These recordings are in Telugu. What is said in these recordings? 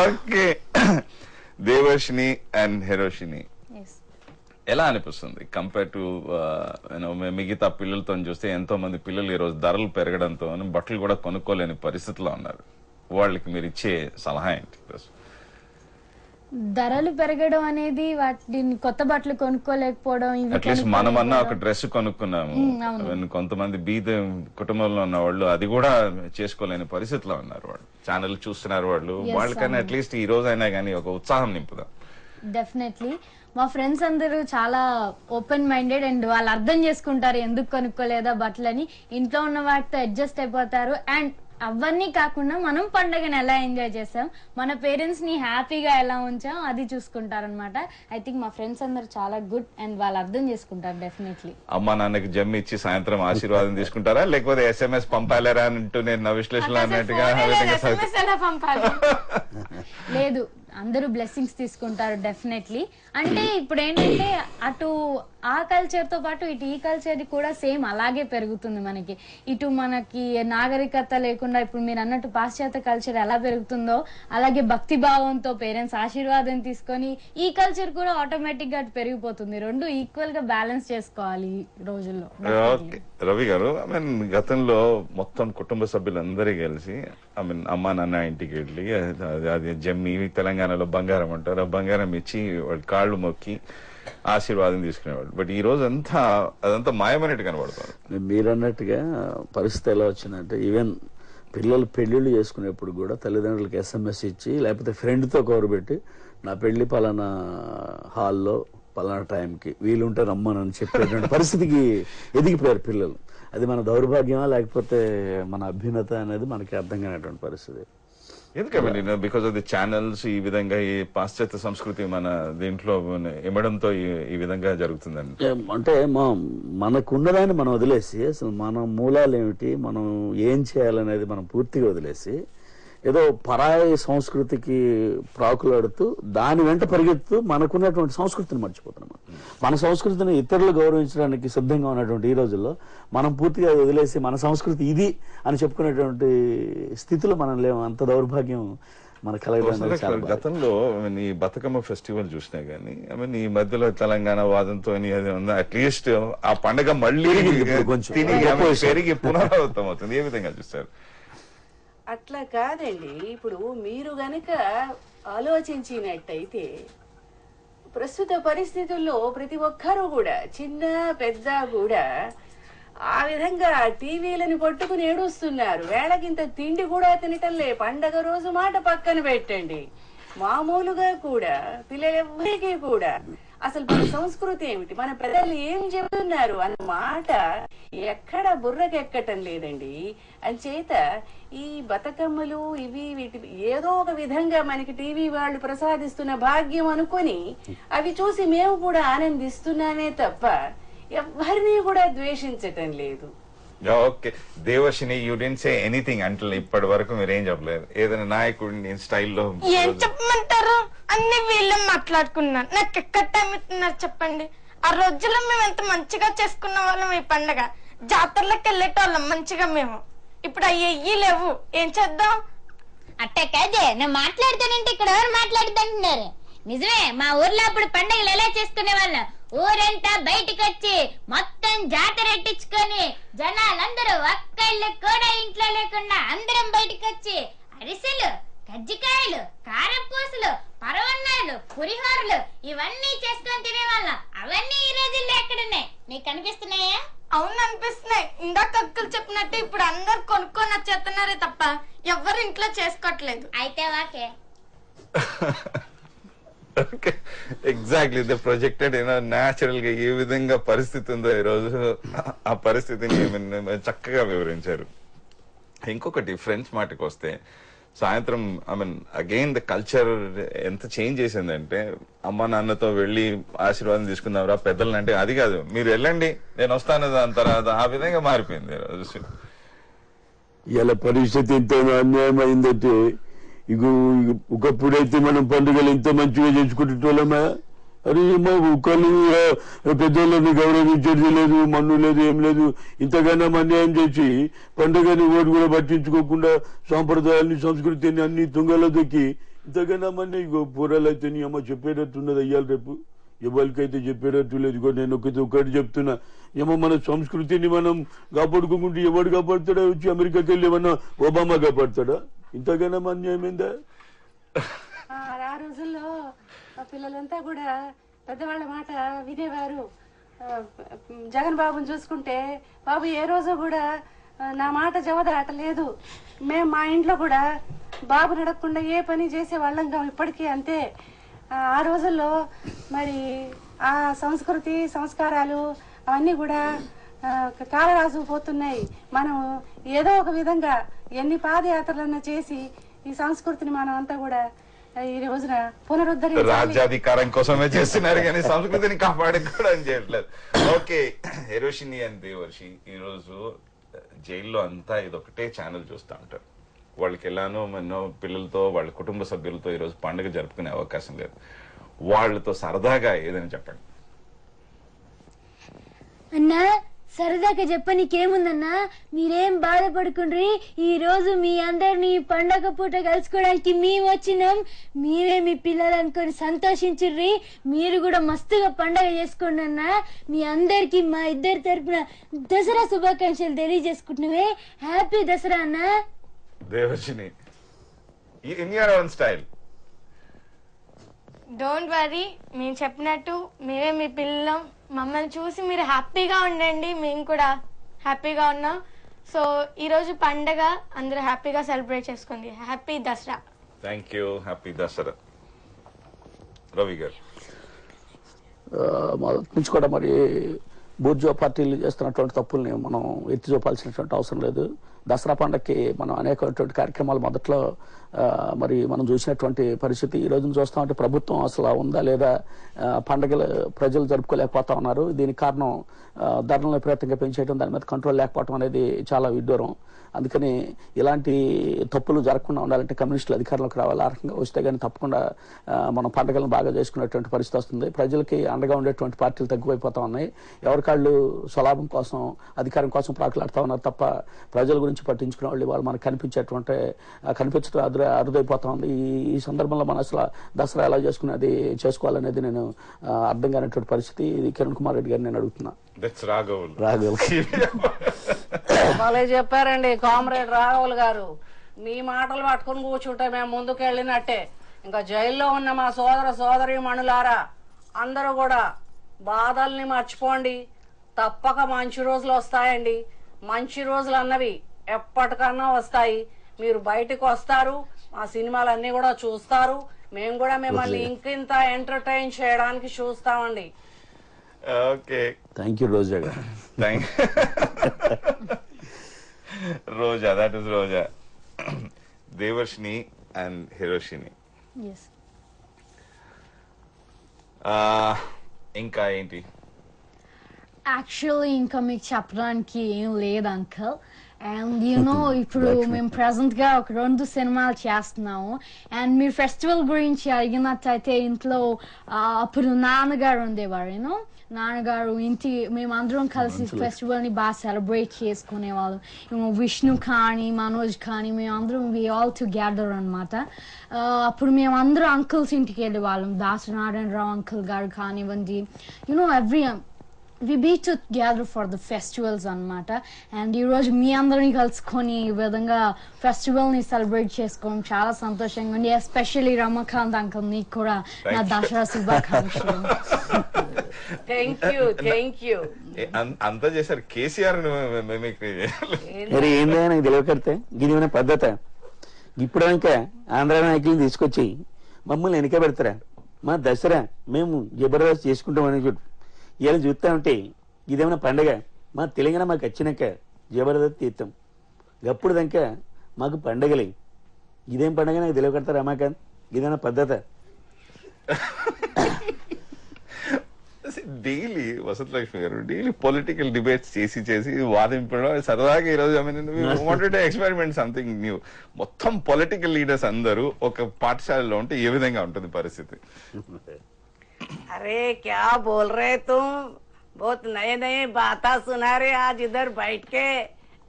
ఓకే, దేవర్షిని అండ్ హిరోషిని ఎలా అనిపిస్తుంది కంపేర్ టు మిగతా పిల్లలతో చూస్తే? ఎంతో మంది పిల్లలు ఈ రోజు ధరలు పెరగడంతో బట్టలు కూడా కొనుక్కోలేని పరిస్థితిలో ఉన్నారు. వాళ్ళకి మీరు ఇచ్చే సలహా ఏంటి? ధరలు పెరగడం అనేది వాటిని కొత్త బట్టలు కొనుక్కోలేకపోవడం. అట్లీస్ట్ మనమన్నా ఒక డ్రెస్ కొనుక్కున్నాము, కొంతమంది బీద కుటుంబంలో ఉన్న వాళ్ళు అది కూడా చేసుకోలేని పరిస్థితిలో ఉన్నారు. వాళ్ళు ఛానల్ చూస్తున్నారు, వాళ్ళకన్నా అట్లీస్ట్ ఈ రోజు అయినా కానీ ఒక ఉత్సాహం నింపుదాం. డెఫినెట్లీ మా ఫ్రెండ్స్ అందరూ చాలా ఓపెన్ మైండెడ్ అండ్ వాళ్ళు అర్థం చేసుకుంటారు ఎందుకు కొనుక్కోలేదా బట్టలని. ఇంట్లో ఉన్న వాటితో అడ్జస్ట్ అయిపోతారు. అండ్ అవన్నీ కాకుండా మనం పండుగను ఎలా ఎంజాయ్ చేసాం, మన పేరెంట్స్ ని హ్యాపీగా ఎలా ఉంచాం అది చూసుకుంటారు అనమాట. ఐ థింక్ మా ఫ్రెండ్స్ అందరు చాలా గుడ్ అండ్ వాళ్ళు అర్థం చేసుకుంటారు. డెఫినెట్లీ అమ్మా నాన్నకి జమ్మి ఇచ్చి సాయంత్రం ఆశీర్వాదం తీసుకుంటారా, లేకపోతే SMS పంపాలేరా అంటూ నేను విశ్లేషణ అన్నట్టుగా లేదు, అందరూ బ్లెస్సింగ్స్ తీసుకుంటారు డెఫినెట్లీ. అంటే ఇప్పుడు ఏంటంటే అటు ఆ కల్చర్ తో పాటు ఇటు ఈ కల్చర్ కూడా సేమ్ అలాగే పెరుగుతుంది మనకి. ఇటు మనకి నాగరికత లేకుండా ఇప్పుడు మీరు అన్నట్టు పాశ్చాత్య కల్చర్ ఎలా పెరుగుతుందో అలాగే భక్తి భావంతో పేరెంట్స్ ఆశీర్వాదం తీసుకొని ఈ కల్చర్ కూడా ఆటోమేటిక్ గా అటు పెరిగిపోతుంది. రెండు ఈక్వల్ గా బ్యాలెన్స్ చేసుకోవాలి ఈ రోజుల్లో. రవి గారు, గతంలో మొత్తం కుటుంబ సభ్యులందరూ కలిసి అమ్మా నాన్న ఇంటికి వెళ్ళి అది జమ్మి తెలంగాణలో బంగారం అంటారు, ఆ బంగారం ఇచ్చి వాళ్ళ కాళ్ళు మొక్కి ఆశీర్వాదం తీసుకునేవాళ్ళు. బట్ ఈ రోజు అదంతా మాయమైనట్టు కనబడుతుంది. మీరు అన్నట్టుగా పరిస్థితి ఎలా వచ్చిందంటే ఈవెన్ పిల్లలు పెళ్లిళ్ళు చేసుకునేప్పుడు కూడా తల్లిదండ్రులకి SMS ఇచ్చి లేకపోతే ఫ్రెండ్తో కవరబెట్టి నా పెళ్లి పలానా హాల్లో పలానా టైంకి వీలుంటే రమ్మని చెప్పేటువంటి పరిస్థితికి ఎదిగిపోయారు పిల్లలు. అది మన దౌర్భాగ్యమా లేకపోతే మన అభ్యున్నత అనేది మనకి అర్థం కానటువంటి పరిస్థితి. ఎందుకంటే బికాస్ ఆఫ్ ది ఛానల్స్ ఈ విధంగా ఈ పాశ్చాత్య సంస్కృతి మన దీంట్లో ఇమ్మడంతో ఈ విధంగా జరుగుతుందండి. అంటే మనకున్నదాన్ని మనం వదిలేసి అసలు మన మూలాలు ఏమిటి, మనం ఏం చేయాలనేది మనం పూర్తిగా వదిలేసి ఏదో పరాయి సంస్కృతికి ప్రాకులాడుతూ దాని వెంట పరిగెత్తు మనకున్నటువంటి సంస్కృతిని మర్చిపోతున్నాం. మన సంస్కృతిని ఇతరులు గౌరవించడానికి సిద్ధంగా ఉన్నటువంటి ఈ రోజుల్లో మనం పూర్తిగా వదిలేసి మన సంస్కృతి ఇది అని చెప్పుకునేటువంటి స్థితిలో మనం లేము. అంత దౌర్భాగ్యం మన కలగడం. గతంలో ఈ బతుకమ్మ ఫెస్టివల్ చూసినా గానీ ఈ మధ్యలో తెలంగాణ వాదంతో అట్లీస్ట్ ఆ పండుగ మళ్ళీ పెరిగి పునరావృతం అవుతుంది. ఏ విధంగా చూస్తారు? అట్లా కాదండి. ఇప్పుడు మీరు గనక ఆలోచించినట్టయితే ప్రస్తుత పరిస్థితుల్లో ప్రతి ఒక్కరూ కూడా చిన్న పెద్ద కూడా ఆ విధంగా టీవీలను పట్టుకుని ఏడుస్తున్నారు. వేళకింత తిండి కూడా తినటంలే. పండగ రోజు మాట పక్కన పెట్టండి, మామూలుగా కూడా పిల్లలెవ్వరికీ కూడా అసలు మన సంస్కృతి ఏమిటి, మన పెద్దలు ఏం చెబుతున్నారు అన్న మాట ఎక్కడ బుర్రకెక్కటం లేదండి. అంచేత ఈ బతుకమ్మలు ఇవి వీటి ఏదో ఒక విధంగా మనకి టీవీ వాళ్ళు ప్రసాదిస్తున్న భాగ్యం అనుకొని అవి చూసి మేము కూడా ఆనందిస్తున్నామే తప్ప ఎవరిని కూడా ద్వేషించటం లేదు. Okay, Devarshini, you don't say anything అంటల్ ఇప్పటి వరకు మీరు ఏం చెప్పలేదు. ఏదైనా నాయకుడిని స్టైల్లో ఏం చెప్పమంటారు? అన్ని వీళ్ళు మాట్లాడుకున్నారు. నాకు ఎక్కడ టైం ఇస్తున్నారు చెప్పండి? ఆ రోజుల్లో మేము ఎంత మంచిగా చేసుకున్న వాళ్ళం ఈ పండగ. జాతరలకు వెళ్ళేటోళ్ళం మంచిగా మేము. ఇప్పుడు అయ్యి లేవు, ఏం చేద్దాం? అట్ట కాదే, నేను మాట్లాడుతానంటే ఇక్కడ ఎవరు మాట్లాడుతుంటున్నారు? నిజమే, మా ఊర్లో అప్పుడు పండుగలు ఎలా చేసుకునే వాళ్ళం. ఊరంతా బయటకు వచ్చి మొత్తం జాతర ఎట్టించుకొని జనాలందరూ ఒక్కళ్ళు కూడా ఇంట్లో లేకుండా అందరం బయటకు వచ్చి అరిసెలు, కజ్జికాయలు, కారపూసలు, పరవన్నాలు, పులిహోరలు ఇవన్నీ చేసుకొని తినేవాళ్ళం. అవన్నీ ఈ రోజుల్లో ఎక్కడున్నాయి? మీకు అనిపిస్తున్నాయా? అవును అనిపిస్తున్నాయి. ఇందాక అక్కలు చెప్పినట్టు ఇప్పుడు అందరు కొనుక్కొని వచ్చేస్తున్నారే తప్ప ఎవరు ఇంట్లో చేసుకోవట్లేదు. అయితే okay. Exactly the projected natural గా ఏ విధంగా పరిస్థితి ఉందో ఈ రోజు ఆ పరిస్థితిని చక్కగా వివరించారు. ఇంకొకటి ఫ్రెండ్స్ మాటకు వస్తే సాయంత్రం అగైన్ ద కల్చర్ ఎంత చేంజ్ చేసిందంటే అమ్మ నాన్నతో వెళ్ళి ఆశీర్వాదం తీసుకుందాంరా పెద్దలని అంటే అది కాదు, మీరు వెళ్ళండి నేను వస్తాను దాని తర్వాత, ఆ విధంగా మారిపోయింది ఈ రోజు. ఇలా పరిస్థితి ఎంతో అన్యాయం అయిందంటే ఒకప్పుడైతే మనం పండుగలు ఎంతో మంచిగా చేసుకుంటున్నామా? అరే మా ఒకళ్ళు పెద్దోళ్ళని గౌరవించేది లేదు, మన్ను లేదు, ఏం లేదు. ఇంతగానో అన్యాయం చేసి పండుగని ఓటు కూడా పట్టించుకోకుండా సాంప్రదాయాన్ని సంస్కృతిని అన్ని తుంగలో దొక్కి ఇంతకన్నా మన పూరాలు అయితే నీ అమ్మ చెప్పేటట్టున్నది అయ్యాలి రేపు ఎవరికైతే చెప్పేటట్టు లేదు. ఇగో నేను ఒకటి చెప్తున్నా, ఏమో మన సంస్కృతిని మనం కాపాడుకోకుండా ఎవడు కాపాడుతాడా? వచ్చి అమెరికాకి వెళ్ళి ఏమన్నా ఒబామా కాపాడుతాడా? ఇంతకన్నా అన్యాయం ఏందా? ఆ రోజుల్లో పిల్లలంతా కూడా పెద్దవాళ్ళ మాట వినేవారు. జగన్ బాబుని చూసుకుంటే బాబు ఏ రోజు కూడా నా మాట జవదాటలేదు. మేము మా ఇంట్లో కూడా బాబు నడకుండా ఏ పని చేసే వాళ్ళంగా ఇప్పటికీ అంతే. ఆ రోజుల్లో మరి ఆ సంస్కృతి సంస్కారాలు అవన్నీ కూడా కాలరాసుకుపోతున్నాయి. మనం ఏదో ఒక విధంగా ఎన్ని పాదయాత్రలన్నా చేసి ఈ సంస్కృతిని మనం అంతా కూడా ఈ రోజున పునరుద్ధరించాలి. రాజ్యాధికారం కోసమే చేస్తున్నారు కానీ సంస్కృతిని కాపాడుకోవడం చేయట్లేదు. ఓకే, హిరోషిని అండ్ దేవర్షి ఈ రోజు జైల్లో అంతా ఇదొకటే ఛానల్ చూస్తూ ఉంటారు. వాళ్ళకి ఎలానో ఎన్నో పిల్లలతో వాళ్ళ కుటుంబ సభ్యులతో ఈరోజు పండుగ జరుపుకునే అవకాశం లేదు. వాళ్ళతో సరదాగా ఏదైనా చెప్పండి. అన్నా సరదాగా చెప్పనీకేముందన్నా, మీరేం బాధపడుకుండ్రి. ఈ రోజు మీ అందరినీ పండగ పూట కలుసుకోవడానికి మేము వచ్చినాం. మీరే మీ పిల్లలు అనుకొని సంతోషించుర్రి. మీరు కూడా మస్తుగా పండగ చేసుకోండి అన్నా. మీ అందరికి మా ఇద్దరి తరపున దసరా శుభాకాంక్షలు తెలియజేసుకుంటున్నామే. హ్యాపీ దసరా అన్నా. Devarshini, in your own style. Don't worry, మేము చెప్పినట్టు మేమే మీ పిల్లలం. మమ్మల్ని చూసి మీరు హ్యాపీగా ఉండండి, మేము కూడా హ్యాపీగా ఉన్నాం. సో ఈరోజు పండగ అందరూ హ్యాపీగా సెలబ్రేట్ చేసుకుంది. Happy Dasara. Thank you. Happy Dasara. Ravi గారు, మొదటి నుంచి కూడా మరి బూర్జువా పార్టీలు చేస్తున్నటువంటి తప్పుల్ని మనం ఎత్తి చూపాల్సినటువంటి అవసరం లేదు. దసరా పండగకి మనం అనేకటువంటి కార్యక్రమాలు మొదట్లో మరి మనం చూసినటువంటి పరిస్థితి ఈ రోజున చూస్తా ఉంటే ప్రభుత్వం అసలు ఉందా లేదా, పండగలు ప్రజలు జరుపుకోలేకపోతా ఉన్నారు. దీనికి కారణం ధరలను విపరీతంగా పెంచేయడం, దాని మీద కంట్రోల్ లేకపోవడం అనేది చాలా విడ్డూరం. అందుకని ఇలాంటి తప్పులు జరగకుండా ఉండాలంటే కమ్యూనిస్టులు అధికారంలోకి రావాలి. ఆ రకంగా వస్తే కానీ తప్పకుండా మనం పండుగలను బాగా చేసుకునేటువంటి పరిస్థితి వస్తుంది. ప్రజలకి అండగా ఉండేటువంటి పార్టీలు తగ్గిపోతా ఉన్నాయి. ఎవరికాళ్ళు స్వలాభం కోసం అధికారం కోసం ప్రాకులాడుతూ ఉన్నారు తప్ప ప్రజల గురించి పట్టించుకునే వాళ్ళు వాళ్ళు మనకు కనిపించడం అరుదైపోతా ఉంది. ఈ సందర్భంలో మనం అసలు దసరా ఎలా చేసుకునేది చేసుకోవాలనేది నేను అర్థం కానటువంటి పరిస్థితి. ఇది కిరణ్ కుమార్ రెడ్డి గారిని నేను అడుగుతున్నా. రాఘవుల్ భలే చెప్పారండి కామ్రేడ్ రాఘవుల్ గారు. మీ మాటలు పట్టుకుని కూర్చుంటే మేము ముందుకు వెళ్ళినట్టే. ఇంకా జైల్లో ఉన్న మా సోదరి మణులారా అందరూ కూడా బాధల్ని మర్చిపోండి. తప్పక మంచి రోజులు వస్తాయండి. మంచి రోజులు అన్నవి ఎప్పటికన్నా వస్తాయి. మీరు బయటకు వస్తారు, మా సినిమాలన్నీ కూడా చూస్తారు. మేము కూడా మిమ్మల్ని ఇంకింత ఎంటర్టైన్ చేయడానికి చూస్తామండి. ఓకే, థ్యాంక్ యూ రోజా గారు. రోజా, దట్ ఇస్ రోజా. దేవర్షిని అండ్ హిరోషిని, ఇంకా ఏంటి? యాక్చువల్లీ ఇంకా మీకు చెప్పడానికి ఏం లేదు అంకల్. అండ్ ఇప్పుడు మేము ప్రెసెంట్ గా ఒక 2 సినిమాలు చేస్తున్నాము. అండ్ మీరు ఫెస్టివల్ గురించి అడిగినట్టయితే ఇంట్లో అప్పుడు నాన్నగారు ఉండేవారు. నాన్నగారు మేమందరం కలిసి ఫెస్టివల్ ని బాగా సెలబ్రేట్ చేసుకునేవాళ్ళం. విష్ణు కానీ మనోజ్ కానీ మేమందరం వి ఆల్ టుగెదర్ అనమాట. అప్పుడు మేమందరం అంకుల్స్ ఇంటికి వెళ్ళేవాళ్ళం. దాసనారాయణరావు అంకుల్ గారు కానివ్వండి, we be together for the festivals అన్నమాట. అండ్ ఈ రోజు మీ అందరినీ కలుసుకొని ఈ విధంగా ఫెస్టివల్ ని సెలబ్రేట్ చేసుకోవడం చాలా సంతోషంగా ఉంది. ఎస్పెషల్లీ రమాకాంత్ అంకుల్ నీకు కూడా నా దసరా శుభాకాంక్షలు. Thank you. అంతా చేశారు. కేసీఆర్ మరి ఏందా నాకు తెలియకడితే ఇది పద్ధత. ఇప్పుడు ఇంకా ఆంధ్ర నాయకులు తీసుకొచ్చి మమ్మల్ని వెనక పెడతారా? మా దసరా మేము జబర్దస్త్ చేసుకుంటామని చెప్పి ఇలా చూస్తా ఉంటే ఇదేమైనా పండగ? మా తెలంగాణ మాకు వచ్చినాక జబర్దస్త్ తీర్థం, గప్పుడు దాకా మాకు పండగలే. ఇదేం పండగ నాకు తెలియకడతారు రమాకాంత్? ఇదేమైనా పద్ధత? డైలీ వసంతలక్ష్మి గారు డైలీ పొలిటికల్ డిబేట్స్ చేసి వాదింపడం సరదాగా ఈ రోజు వాంటెడ్ ఎక్స్పెరిమెంట్ సంథింగ్ న్యూ. మొత్తం పొలిటికల్ లీడర్స్ అందరూ ఒక పాఠశాలలో ఉంటే ఏ విధంగా ఉంటుంది పరిస్థితి? अरे क्या बोल रहे तुम? बहुत नए नए बातें सुना रहे आज इधर बैठ के,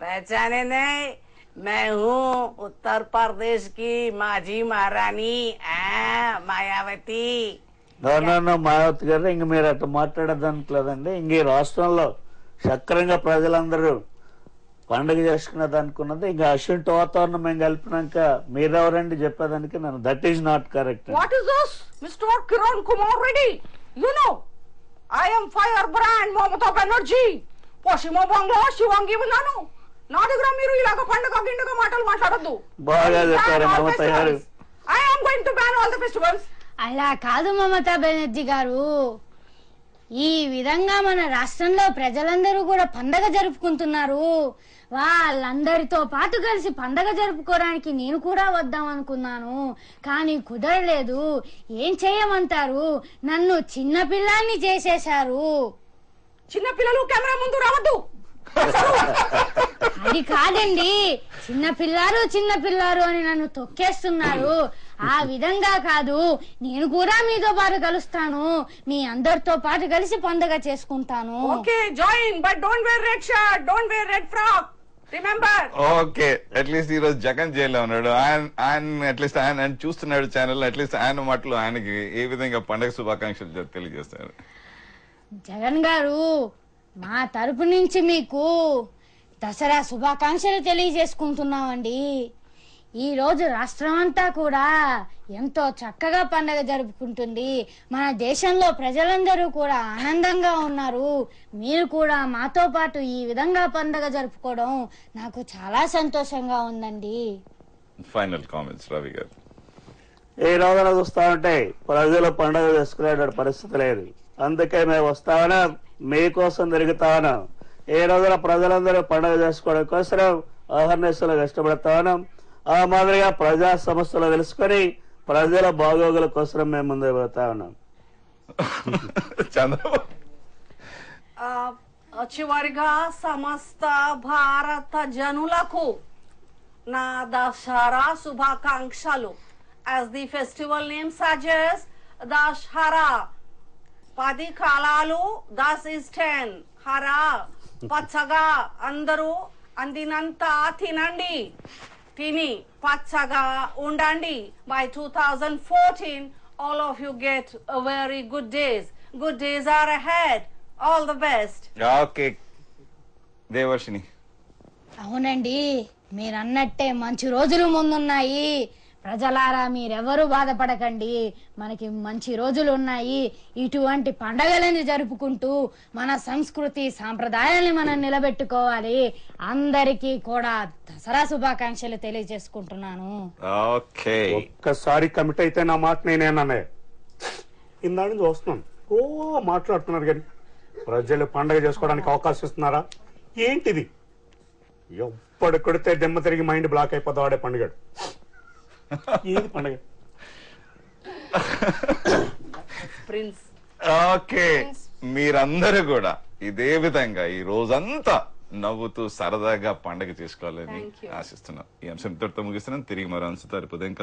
पहचाने नहीं? मैं हूँ उत्तर प्रदेश की माजी महारानी मायावती. మాయావతి గారు ఇంక మీరు అట్లా మాట్లాడేదానిట్లేదండి. ఇంక ఈ రాష్ట్రంలో సక్రంగా ప్రజలందరూ పండుగ చేసుకునేదనుకున్నది ఇంకా అశ్వింటి వాతావరణం మేము కలిపినాక మీరెవరండి చెప్పేదానికి నన్ను that is not correct. What is this, Mr. Kiran Kumar Reddy? You know, I am firebrand Mamata Banerjee. పశ్చిమ బంగ్లా శివంగి ఉన్నాను. నా దగ్గర మీరు ఇలాగ పండుగ గిండుగ మాటలు మాట్లాడద్దు. బాగా చెప్పారు మమత గారు. I am going to ban all the festivals. అలా కాదు మమతా బెనర్జీ గారు, ఈ విధంగా మన రాష్ట్రంలో ప్రజలందరూ కూడా పండగ జరుపుకుంటున్నారు. వాళ్ళందరితో పాటు కలిసి పండగ జరుపుకోవడానికి నేను కూడా వద్దాం అనుకున్నాను, కానీ కుదరలేదు. ఏం చేయమంటారు? నన్ను చిన్నపిల్లాన్ని చేసేశారు. చిన్నపిల్లలు కెమెరా ముందు రావద్దు. అది కాదండి, చిన్నపిల్లారు అని నన్ను తొక్కేస్తున్నారు. ఆ విధంగా కాదు, నేను కూడా మీతో పాటు కలుస్తాను. మీ అందరితో పాటు కలిసి పండుగ చేసుకుంటాను. Okay, join, but don't wear red shirt, don't wear red frock. Remember. Okay, atleast ఈ రోజు జగన్ జైల్లో ఉన్నాడు. ఆయన అట్లీస్ట్ ఆయన చూస్తున్నాడు ఛానల్. అట్లీస్ట్ ఆయన మాటలు ఆయనకి ఏ విధంగా పండుగ శుభాకాంక్షలు తెలియజేస్తారు. జగన్ గారు, మా తరపు నుంచి మీకు దసరా శుభాకాంక్షలు తెలియజేసుకుంటున్నామండి. ఈ రోజు రాష్ట్రం అంతా కూడా ఎంతో చక్కగా పండగ జరుపుకుంటుంది. మన దేశంలో ప్రజలందరూ కూడా ఆనందంగా ఉన్నారు. మీరు కూడా మాతో పాటు ఈ విధంగా పండగ జరుపుకోవడం నాకు చాలా సంతోషంగా ఉందండి. ఫైనల్ కామెంట్స్ రవి గారు. ఈ రోజున చూస్తా ఉంటే ప్రజలు పండుగ చేసుకునే పరిస్థితి లేదు. అందుకే మేము వస్తామన్నా, మీకోసం తిరుగుతామన్నా. ఈ రోజున ప్రజలందరూ పండుగ చేసుకోవడం కోసం అహర్నిశలు కష్టపడతామన్నా. ఆ మాదిరిగా ప్రజా సమస్యలు తెలుసుకొని ప్రజల బాగోగుల కోసం మేము ముందుకు పోతా ఉన్నాం. చంద్రబాబు చివరిగా సమస్త భారత జనులకు నా దసరా శుభాకాంక్షలు. As the festival name suggests, Dasara 10 కాలాలు, 10 is 10. హరా పచ్చగా అందరూ అందినంత తినండి, తిని పచ్చగా ఉండండి. By 2014, all of you get a very good days. Good days are ahead. All the best. Okay Devarshini. అవునండి, మీరన్నట్టే మంచి రోజులు ముందున్నాయి. ప్రజలారా, మీరెవరూ బాధపడకండి, మనకి మంచి రోజులు ఉన్నాయి. ఇటువంటి పండగలని జరుపుకుంటూ మన సంస్కృతి సాంప్రదాయాన్ని మనం నిలబెట్టుకోవాలి. అందరికీ కూడా దసరా శుభాకాంక్షలు తెలియజేసుకుంటున్నాను. ఓకే, ఒక్కసారి కమిట్ అయితే నా మాట నేనేననే ఇందా నుంచి వస్తున్నాను. మాట్లాడుతున్నారు కానీ ప్రజలు పండగ చేసుకోవడానికి అవకాశం ఇస్తున్నారా? ఏంటిది? ఎప్పుడు కొడితే దెమ్మ తిరిగి మైండ్ బ్లాక్ అయిపోతా వాడే పండుగ. ఏంది పండుగ? ప్రిన్స్. ఓకే, మీరందరూ కూడా ఇదే విధంగా ఈ రోజంతా నవ్వుతూ సరదాగా పండగ చేసుకోవాలని ఆశిస్తున్నాం. ఈ అంశం ఇంతటితో ముగిస్తున్నాం. తిరిగి మరో అంశంతో ఉదయం